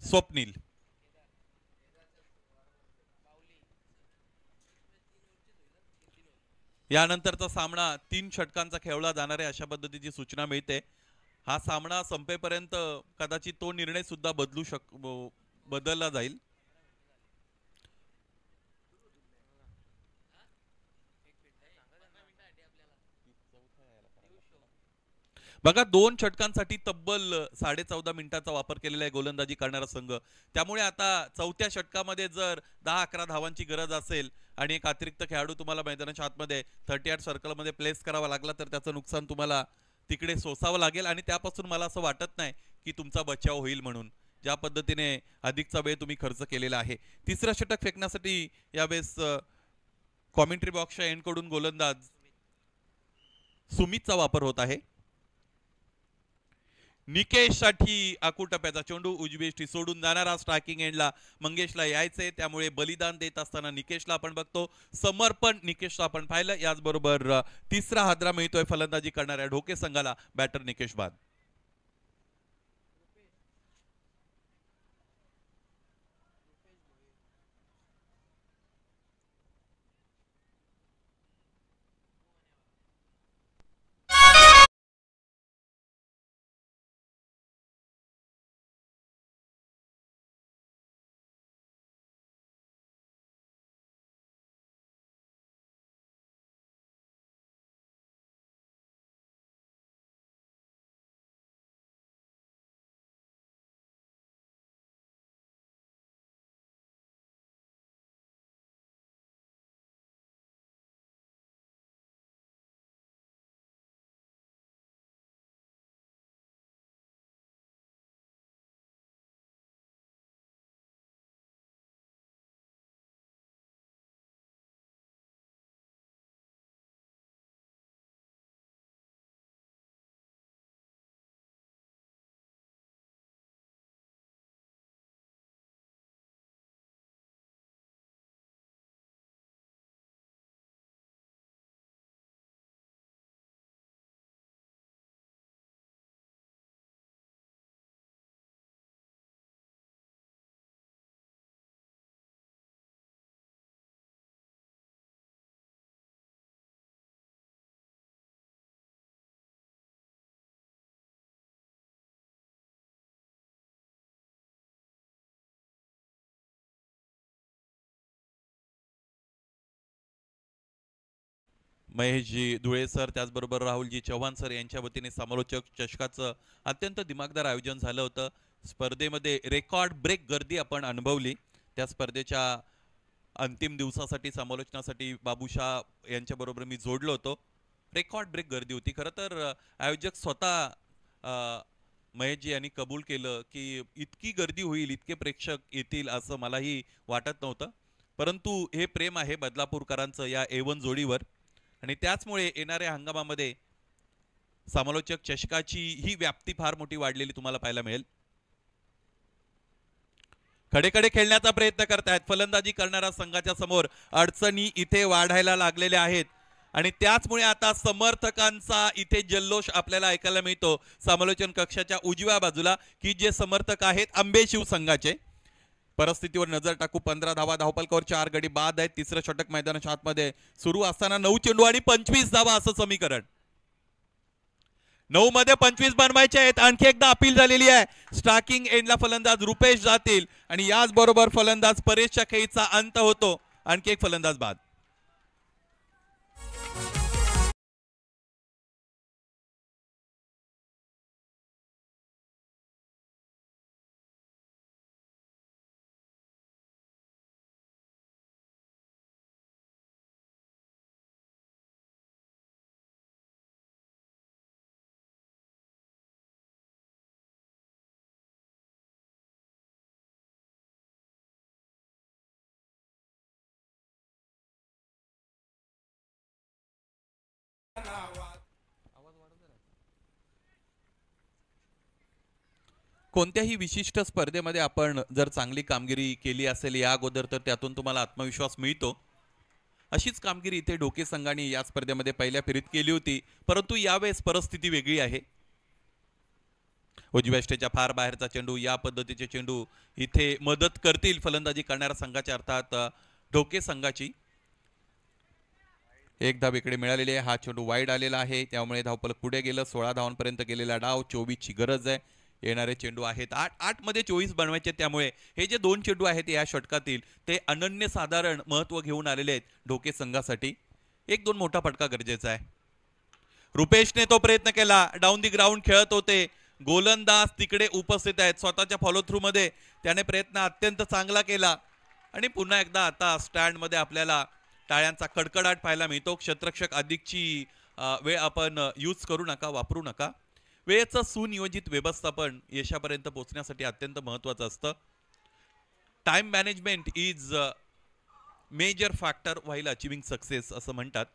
स्वप्नील. यानंतरचा सामना 3 षटकांचा खेळला जाणार आहे अशा पद्धतीची सूचना मिळते. हा सामना संपेपर्यंत कदाचित तो निर्णय सुद्धा बदलला जाईल. बघा, 2 षटकांसाठी तब्बल 14.5 मिनिटांचा वापर केलेला आहे गोलंदाजी करणारा संघ. त्यामुळे आता 4थ्या षटकामध्ये जर 10-11 धावांची गरज असेल आणि एक अतिरिक्त खेळाडू तुम्हाला मैदानाच्या आतमध्ये 38 सर्कलमध्ये प्लेस करावा लागला तर त्याचं नुकसान तुम्हाला तिकडे सोसावं लागेल आणि त्यापासून मला असं वाटत नाही की तुमचा बचाव होईल म्हणून. ज्या पद्धतीने अधिकचा वेळ तुम्ही खर्च केलेला आहे. तिसरं षटक फेकण्यासाठी यावेळेस कॉमेंट्री बॉक्सच्या एंडकडून गोलंदाज सुमितचा वापर होत आहे. निकेश साठी आकुटप्याचा चेंडू उजवी सोडून जाणारा. स्ट्रायकिंग एंडला मंगेशला यायचंय, त्यामुळे बलिदान देत असताना निकेशला आपण बघतो. समर्पण निकेशला आपण पाहिलं. याचबरोबर तिसरा हादरा मिळतोय फलंदाजी करणाऱ्या ढोके संघाला. बॅटर निकेश बाद. महेशजी धुळे सर, त्याचबरोबर राहुलजी चव्हाण सर यांच्या वतीने समालोचक चषकाचं अत्यंत दिमागदार आयोजन झालं होतं. स्पर्धेमध्ये रेकॉर्ड ब्रेक गर्दी आपण अनुभवली. त्या स्पर्धेच्या अंतिम दिवसासाठी समालोचनासाठी बाबूशाह यांच्याबरोबर मी जोडलो होतो. रेकॉर्ड ब्रेक गर्दी होती. खरं तर आयोजक स्वतः महेशजी यांनी कबूल केलं की इतकी गर्दी होईल, इतके प्रेक्षक येतील असं मलाही वाटत नव्हतं. परंतु हे प्रेम आहे बदलापूरकरांचं या A1 जोडीवर आणि त्याचमुळे येणाऱ्या हंगामामध्ये समालोचक चषकाची ही व्याप्ती फार मोठी वाढलेली तुम्हाला पाहायला मिळेल. खडेखडे खेळण्याचा प्रयत्न करतायत. फलंदाजी करणाऱ्या संघाच्या समोर अडचणी इथे वाढायला लागलेल्या आहेत आणि त्याचमुळे आता समर्थकांचा इथे जल्लोष आपल्याला ऐकायला मिळतो. समालोचन कक्षाच्या उजव्या बाजूला की जे समर्थक आहेत आंबे शिवसंघाचे. परिस्थितीवर नजर टाकू. 15 धावा धावपलकावर 4 गडी बाद आहेत. तिसरं षटक मैदानाच्या आतमध्ये सुरू असताना 9 चेंडू आणि 25 धावा असं समीकरण. 9 मध्ये 25 बनवायचे आहेत. आणखी एकदा अपील झालेली आहे. स्ट्रायकिंग एंडला फलंदाज रुपेश जातील आणि याच बरोबर फलंदाज परेशच्या खेळीचा अंत होतो. आणखी एक फलंदाज बाद. कोणत्याही विशिष्ट स्पर्धेमध्ये आपण जर चांगली कामगिरी केली असेल या अगोदर तर त्यातून तुम्हाला आत्मविश्वास मिळतो. अशीच कामगिरी इथे ढोके संघाने या स्पर्धेमध्ये पहिल्या फेरीत केली होती. परंतु यावेळेस परिस्थिती वेगळी आहे. उजव्या स्टेजच्या फार बाहेरचा चेंडू, या पद्धतीचे चेंडू इथे मदत करतील फलंदाजी करणाऱ्या संघाच्या अर्थात ढोके संघाची. एक धाव इकडे मिळालेली आहे. हा चेंडू वाईड आलेला आहे त्यामुळे धावफलक पुढे गेलं. 16 धावांपर्यंत गेलेला डाव. 24 ची गरज आहे. येणारे चेंडू आहेत 8 मध्ये 24 बनवायचे. त्यामुळे हे जे 2 चेंडू आहेत या षटकातील ते अनन्यसाधारण महत्व घेऊन आलेले आहेत ढोके संघासाठी. 1-2 मोठा फटका गरजेचा आहे. रुपेशने तो प्रयत्न केला. डाऊन दी ग्राउंड खेळत होते. गोलंदाज तिकडे उपस्थित आहेत. स्वतःच्या फॉलो थ्रू मध्ये त्याने प्रयत्न अत्यंत चांगला केला आणि पुन्हा एकदा आता स्टँड मध्ये आपल्याला टाळ्यांचा कडकडाट पाहायला मिळतो. क्षेत्ररक्षक अधिकची वेळ आपण यूज करू नका, वापरू नका. वेळेचं सुनियोजित व्यवस्थापन यशापर्यंत पोहोचण्यासाठी अत्यंत महत्त्वाचं असतं. Time management is major factor while achieving success असं म्हणतात.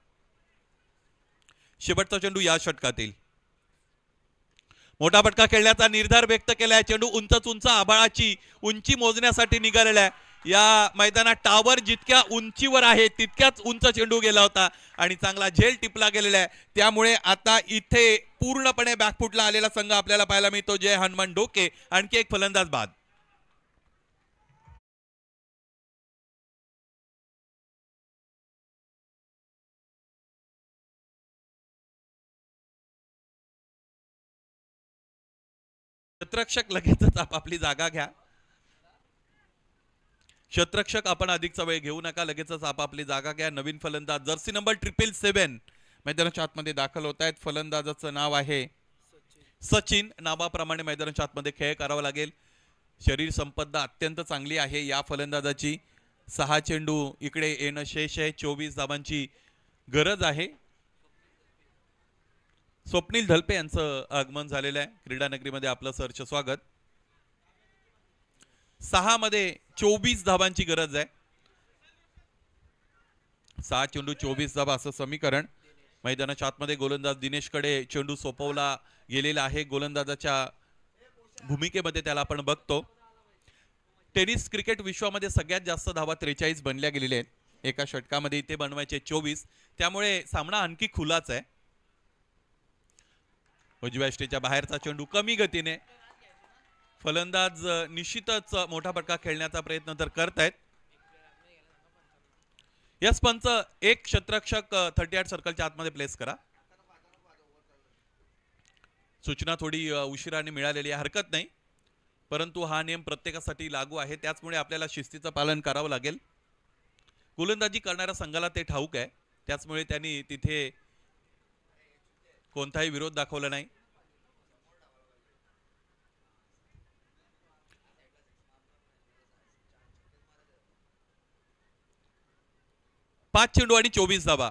शेवटचा चेंडू या षटकातील. मोठा फटका खेळण्याचा निर्धार व्यक्त केलाय. चेंडू उंच आभाळाची उंची मोजण्यासाठी निघालेला आहे. या मैदानात टावर जितक्या उंचीवर आहे तितक्याच उंच चेंडू गेला होता आणि चांगला झेल टिपला गेलेला आहे. त्यामुळे आता इथे पूर्णपणे बॅकफुटला आलेला संघ आपल्याला पाहायला मिळतो. जय हनुमान ढोके. आणखी एक फलंदाज बाद. क्षेत्ररक्षक लगेचच आपापली जागा घ्या. क्षेत्ररक्षक आपण अधिकचा वेळ घेऊ नका. लगेचच आपापली जागा घ्या. नवीन फलंदाज जर्सी नंबर 777 मैदानाच्या आतमध्ये दाखल होत आहेत. फलंदाजाचं नाव आहे सचिन. नावाप्रमाणे मैदानाच्या आतमध्ये खेळ करावा लागेल. शरीर संपदा अत्यंत चांगली आहे या फलंदाजाची. 6 चेंडू इकडे येणं शेष आहे. 24 धावांची गरज आहे. स्वप्नील धलपे यांचं आगमन झालेलं आहे. क्रीडा नगरीमध्ये आपलं सहर्ष स्वागत. 6 मध्ये 24 धावांची गरज आहे. 6 चेंडू 24 धावा असं समीकरण. मैदानाच्या आतमध्ये गोलंदाज दिनेशकडे चेंडू सोपवला गेलेला आहे. गोलंदाजाच्या भूमिकेमध्ये त्याला आपण बघतो. टेनिस क्रिकेट विश्वामध्ये सगळ्यात जास्त धावा 43 बनल्या गेलेल्या आहेत. एका षटकामध्ये इथे बनवायचे 24. त्यामुळे सामना आणखी खुलाच आहे. उजव्या स्टेजच्या बाहेरचा चेंडू कमी गतीने. फलंदाज निश्चितच मोठा फटका खेळण्याचा प्रयत्न तर करतायत. यस पंच एक क्षेत्ररक्षक 38 सर्कलच्या आतमध्ये प्लेस करा. सूचना थोडी उशिराने मिळालेली आहे, हरकत नाही, परंतु हा नियम प्रत्येकासाठी लागू आहे. त्याचमुळे आपल्याला शिस्तीचं पालन करावं लागेल. गोलंदाजी करणाऱ्या संघाला ते ठाऊक आहे त्याचमुळे त्यांनी तिथे कोणताही विरोध दाखवला नाही. पाच चेंडू आणि 24 धावा.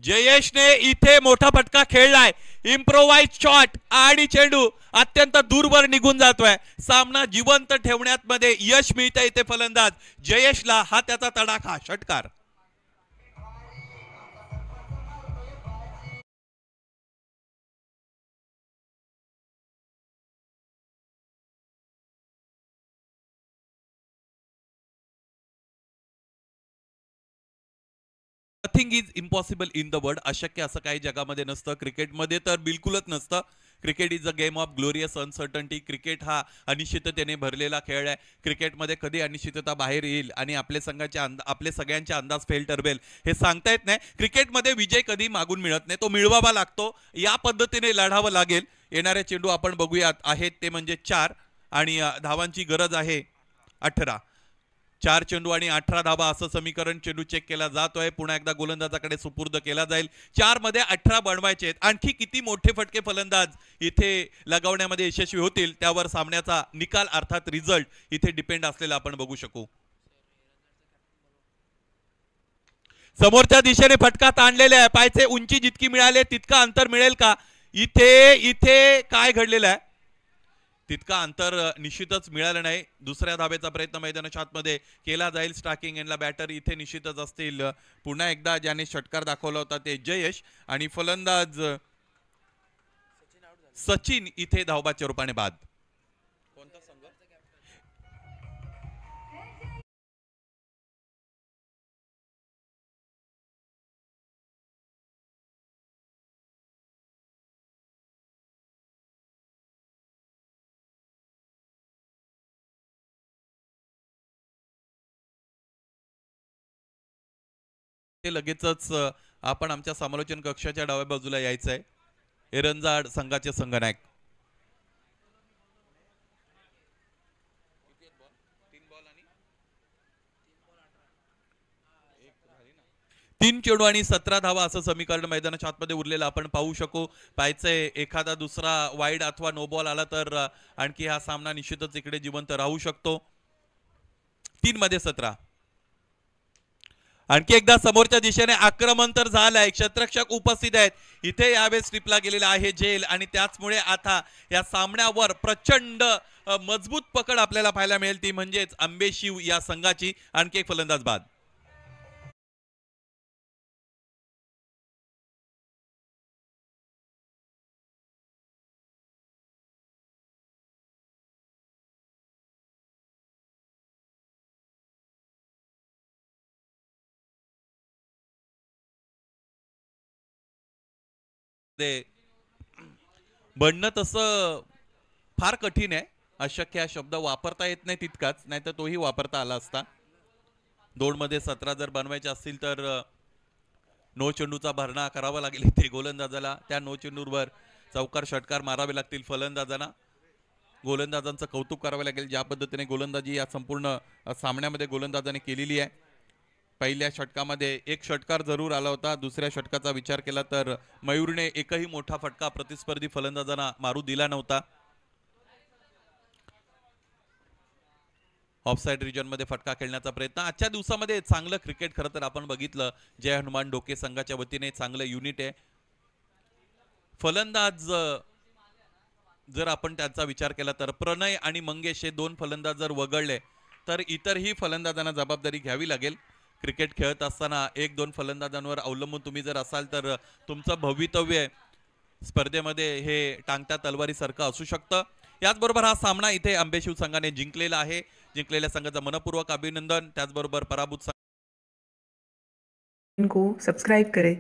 जयेशने इथे मोठा फटका खेळलाय. इम्प्रोवाइज शॉट आणि चेंडू अत्यंत दूरवर निघून जातोय. सामना जिवंत ठेवण्यात मध्ये यश मिळतंय इथे फलंदाज जयेशला. हा त्याचा तडाखा षटकार. Nothing is impossible in the world. अशक्य असं काही जगामध्ये नसतं. क्रिकेटमध्ये तर बिलकुलच नसतं. Cricket is a game of glorious uncertainty. Cricket हा अनिश्चिततेने भरलेला खेळ आहे. क्रिकेटमध्ये कधी अनिश्चितता बाहेर येईल आणि आपले सगळ्यांचे अंदाज फेल ठरवेल हे सांगता येत नाही. क्रिकेटमध्ये विजय कधी मागून मिळत नाही, तो मिळवावा लागतो. या पद्धतीने लढावं लागेल. येणारे चेंडू आपण बघूयात आहेत ते म्हणजे 4 आणि धावांची गरज आहे 18. 4 चेंडू आणि 18 धावा असं समीकरण. चेंडू चेक केला जातोय. पुन्हा एकदा गोलंदाजाकडे सुपूर्द केला जाईल. 4 मध्ये 18 बनवायचे आहेत. आणखी किती मोठे फटके फलंदाज इथे लगावण्यामध्ये यशस्वी होतील त्यावर सामन्याचा निकाल अर्थात रिझल्ट इथे डिपेंड असलेला आपण बघू शकू. समोरच्या दिशेने फटका ताणलेला आहे. पायचे उंची जितकी मिळाली तितका अंतर मिळेल का? इथे काय घडलेलं आहे? तितका अंतर निश्चितच मिळालं नाही. दुसऱ्या धावेचा प्रयत्न मैदानाच्या आतमध्ये केला जाईल. स्ट्रायकिंग एंडला बॅटर इथे निश्चितच असतील. पुन्हा एकदा ज्याने षटकार दाखवला होता ते जयेश आणि फलंदाज सचिन इथे धावबाच्या रूपाने बाद. कोणता संघ? लगेचच आपण आमच्या समालोचन कक्षाच्या डाव्या बाजूला यायचं आहे. एरंजाड संघाचे संघनायक 3 चेंडू आणि 17 धावा असं समीकरण मैदानाच्या आतमध्ये उरलेलं आपण पाहू शकू. पाहायचंय एखादा दुसरा वाईड अथवा नो बॉल आला तर आणखी हा सामना निश्चितच इकडे जिवंत राहू शकतो. 3 मध्ये 17. आणखी एकदा समोरच्या दिशेने आक्रमण तर झालंय. क्षेत्ररक्षक उपस्थित आहेत इथे. यावेळेस स्ट्रिपला गेलेला आहे झेल आणि त्याचमुळे आता या सामन्यावर प्रचंड मजबूत पकड आपल्याला पाहायला मिळेल. ती म्हणजेच आंबेशिव या संघाची. आणखी एक फलंदाज बाद. बनणं तसं फार कठीण आहे. अशक्य हा शब्द वापरता येत नाही तितकाच, नाही तर तोही वापरता आला असता. 2 मध्ये 17 जर बनवायचे असतील तर नो चेंडूचा भरणा करावा लागेल ते गोलंदाजाला. त्या नो चेंडूवर चौकार षटकार मारावे लागतील फलंदाजांना. गोलंदाजांचं कौतुक करावे लागेल ज्या पद्धतीने गोलंदाजी या संपूर्ण सामन्यामध्ये गोलंदाजाने केलेली आहे. पहिल्या षटकामध्ये 1 षटकार जरूर आला होता. दुसऱ्या षटकाचा विचार केला तर मयूरने एकही मोठा फटका प्रतिस्पर्धी फलंदाजांना मारू दिला नव्हता. ऑफसाइड रिजन मध्ये फटका खेळण्याचा प्रयत्न. आजच्या दिवसामध्ये चांगलं क्रिकेट खरं तर आपण बघितलं. जय हनुमान डोके संघाच्या वतीने चांगलं युनिट आहे. फलंदाज जर आपण त्यांचा विचार केला तर प्रणय आणि मंगेश हे 2 फलंदाज जर वगळले तर इतरही फलंदाजांना जबाबदारी घ्यावी लागेल. क्रिकेट खेळत असताना 1-2 फलंदाजांवर अवलंबून तुम्ही जर असाल तर तुमचं भवितव्य स्पर्धेमध्ये हे टांगत्या तलवारीसारखं असू शकतं. याचबरोबर हा सामना इथे आंबेशिव संघाने जिंकलेला आहे. जिंकलेल्या संघाचं मनपूर्वक अभिनंदन. त्याचबरोबर पराभूत को सब्सक्राइब करें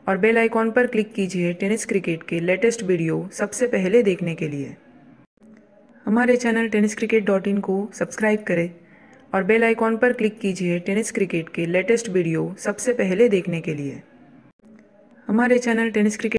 और बेल आइकॉन पर क्लिक कीजिए टेनिस क्रिकेट के लेटेस्ट वीडियो सबसे पहले देखने के लिए. हमारे चैनल tenniscricket.in को सब्सक्राइब करें और बेल आइकॉन पर क्लिक कीजिए टेनिस क्रिकेट के लेटेस्ट वीडियो सबसे पहले देखने के लिए. हमारे चैनल टेनिस क्रिकेट